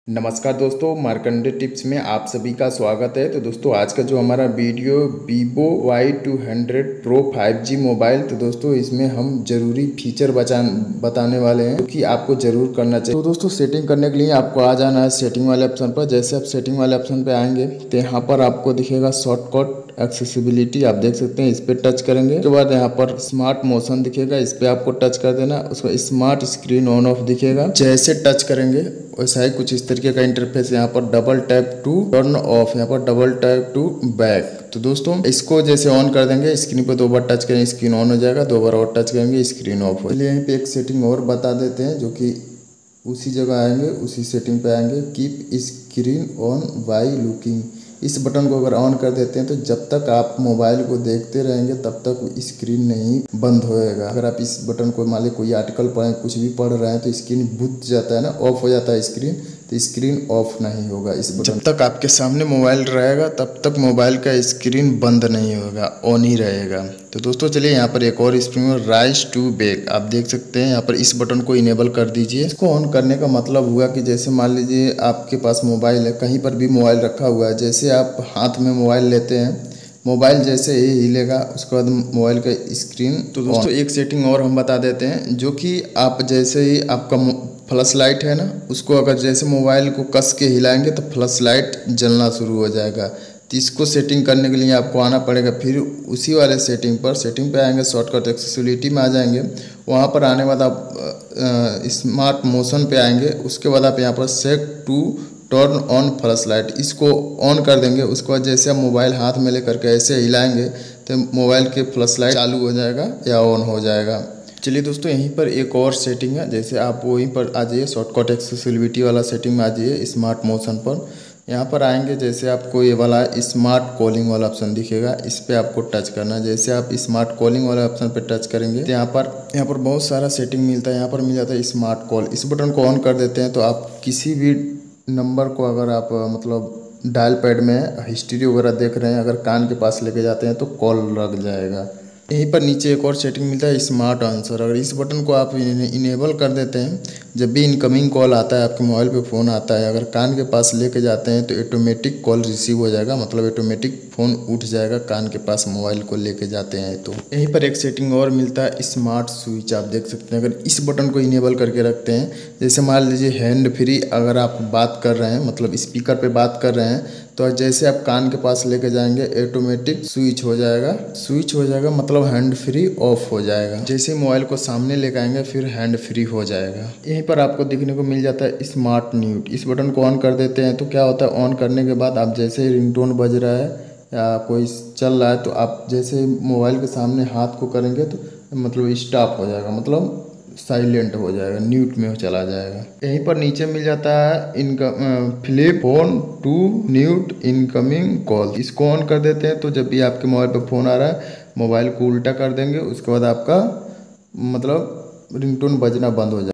नमस्कार दोस्तों, मार्कंडे टिप्स में आप सभी का स्वागत है। तो दोस्तों आज का जो हमारा video Vivo Y200 Pro 5G mobile, तो दोस्तों इसमें हम जरूरी फीचर बताने वाले हैं जो कि आपको जरूर करना चाहिए। तो दोस्तों सेटिंग करने के लिए आपको आ जाना है सेटिंग वाले ऑप्शन पर। जैसे आप सेटिंग वाले ऑप्शन पर आएंगे तो यहाँ पर आपको दिखेगा शॉर्टकट एक्सेसिबिलिटी, आप देख सकते हैं, इस पर टच करेंगे। उसके बाद यहाँ पर स्मार्ट मोशन दिखेगा, इस पर आपको टच कर देना। उसका स्मार्ट स्क्रीन ऑन ऑफ दिखेगा। जैसे टच करेंगे वैसा ही कुछ इस तरीके का इंटरफेस। यहाँ पर double tap to turn off, यहाँ पर डबल टैप टू बैक। तो दोस्तों इसको जैसे ऑन कर देंगे, स्क्रीन पर 2 बार टच करेंगे स्क्रीन ऑन हो जाएगा, 2 बार और टच करेंगे स्क्रीन ऑफ हो। चलिए यहीं पे एक सेटिंग और बता देते हैं जो कि उसी जगह आएंगे, उसी सेटिंग पे आएंगे। Keep screen on while looking, इस बटन को अगर ऑन कर देते हैं तो जब तक आप मोबाइल को देखते रहेंगे तब तक स्क्रीन नहीं बंद होएगा। अगर आप इस बटन को मान ली कोई आर्टिकल पढ़ें, कुछ भी पढ़ रहे हैं तो स्क्रीन बुझ जाता है ना, ऑफ हो जाता है स्क्रीन, तो स्क्रीन ऑफ नहीं होगा इस बटन। जब तक आपके सामने मोबाइल रहेगा तब तक मोबाइल का स्क्रीन बंद नहीं होगा, ऑन ही रहेगा। तो दोस्तों चलिए यहाँ पर एक और स्क्रीन राइज टू बैक, आप देख सकते हैं यहाँ पर इस बटन को इनेबल कर दीजिए। इसको ऑन करने का मतलब हुआ कि जैसे मान लीजिए आपके पास मोबाइल है, कहीं पर भी मोबाइल रखा हुआ है, जैसे आप हाथ में मोबाइल लेते हैं, मोबाइल जैसे ही हिलेगा उसके बाद मोबाइल का स्क्रीन। तो दोस्तों एक सेटिंग और हम बता देते हैं, जो कि आप जैसे ही आपका फ्लैश लाइट है ना, उसको अगर जैसे मोबाइल को कस के हिलाएंगे तो फ्लैश लाइट जलना शुरू हो जाएगा। तो इसको सेटिंग करने के लिए आपको आना पड़ेगा, फिर उसी वाले सेटिंग पे आएंगे, शॉर्टकट एक्सेसिबिलिटी में आ जाएंगे। वहाँ पर आने के बाद आप स्मार्ट मोशन पे आएंगे। उसके बाद आप यहाँ पर set to turn on flash light, इसको ऑन कर देंगे। उसके बाद जैसे आप मोबाइल हाथ में लेकर के ऐसे हिलाएंगे तो मोबाइल के फ्लैश लाइट चालू हो जाएगा या ऑन हो जाएगा। चलिए दोस्तों यहीं पर एक और सेटिंग है, जैसे आप वहीं पर आ जाइए, शॉर्टकट एक्सेसिबिलिटी वाला सेटिंग में आ जाइए, स्मार्ट मोशन पर। यहाँ पर आएंगे, जैसे आपको ये वाला स्मार्ट कॉलिंग वाला ऑप्शन दिखेगा, इस पर आपको टच करना है। जैसे आप स्मार्ट कॉलिंग वाले ऑप्शन पर टच करेंगे तो यहाँ पर बहुत सारा सेटिंग मिलता है। यहाँ पर मिल जाता है स्मार्ट कॉल, इस बटन को ऑन कर देते हैं तो आप किसी भी नंबर को अगर आप मतलब डायल पैड में हिस्ट्री वगैरह देख रहे हैं, अगर कान के पास लेके जाते हैं तो कॉल लग जाएगा। यहीं पर नीचे एक और सेटिंग मिलता है स्मार्ट आंसर, अगर इस बटन को आप इनेबल कर देते हैं, जब भी इनकमिंग कॉल आता है, आपके मोबाइल पे फ़ोन आता है, अगर कान के पास लेके जाते हैं तो ऑटोमेटिक कॉल रिसीव हो जाएगा, मतलब ऑटोमेटिक फ़ोन उठ जाएगा कान के पास मोबाइल को लेके जाते हैं। तो यहीं पर एक सेटिंग और मिलता है स्मार्ट स्विच, आप देख सकते हैं। अगर इस बटन को इनेबल करके रखते हैं, जैसे मान लीजिए हैंड फ्री अगर आप बात कर रहे हैं, मतलब स्पीकर पे बात कर रहे हैं, तो जैसे आप कान के पास लेके जाएंगे ऑटोमेटिक स्विच हो जाएगा, मतलब हैंड फ्री ऑफ हो जाएगा। जैसे मोबाइल को सामने लेके आएंगे फिर हैंड फ्री हो जाएगा। यहीं पर आपको दिखने को मिल जाता है स्मार्ट म्यूट, इस बटन को ऑन कर देते हैं तो क्या होता है, ऑन करने के बाद आप जैसे ही रिंगटोन बज रहा है या कोई चल रहा है तो आप जैसे मोबाइल के सामने हाथ को करेंगे तो मतलब स्टॉप हो जाएगा, मतलब साइलेंट हो जाएगा, म्यूट में चला जाएगा। यहीं पर नीचे मिल जाता है flip phone to mute incoming call, इसको ऑन कर देते हैं तो जब भी आपके मोबाइल पर फ़ोन आ रहा है मोबाइल को उल्टा कर देंगे, उसके बाद आपका मतलब रिंगटोन बजना बंद हो जाएगा।